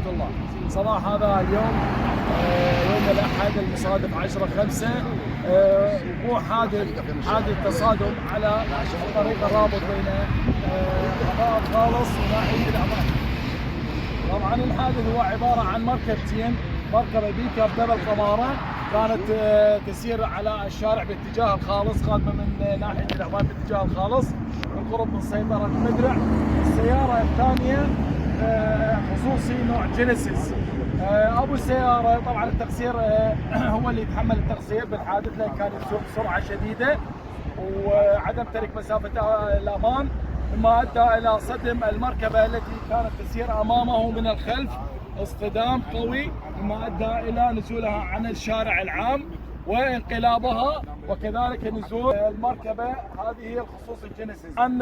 الله. صباح هذا اليوم يوم الأحد المصادف 10/5 وقوع حادث تصادم على طريق الرابط بين أبار خالص وناحية الأمان. طبعا الحادث هو عبارة عن مركبتين، مركبة بيك اب دبل قمارة كانت تسير على الشارع باتجاه الخالص، قادمة من ناحية الأمان باتجاه الخالص بالقرب من سيطرة المدرع. السيارة الثانية خصوصي نوع جينيسيس. ابو السياره طبعا التقصير هو اللي يتحمل التقصير بالحادث، لان كان يسوق بسرعه شديده وعدم ترك مسافه الامان، مما ادى الى صدم المركبه التي كانت تسير امامه من الخلف، اصطدام قوي مما ادى الى نزولها عن الشارع العام وانقلابها، وكذلك نزول المركبه هذه هي الخصوص الجينيسيس. عن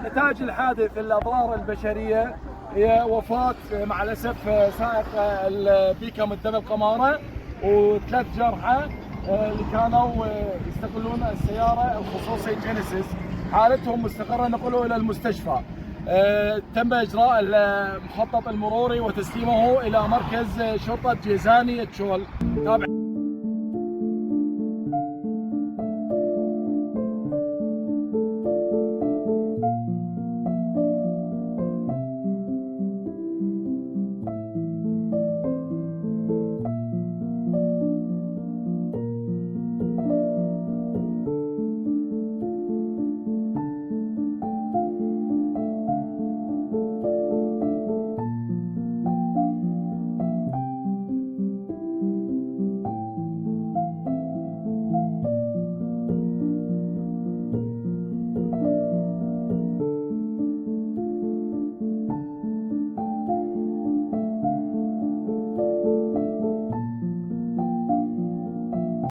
نتاج الحادث الاضرار البشريه هي وفاة مع الأسف سائق البيكام الدبل قمارة وثلاث جرحى اللي كانوا يستغلون السيارة الخصوصي جينيسيس، حالتهم مستقرة نقلوا إلى المستشفى. تم إجراء المخطط المروري وتسليمه إلى مركز شرطة جيزاني التشول.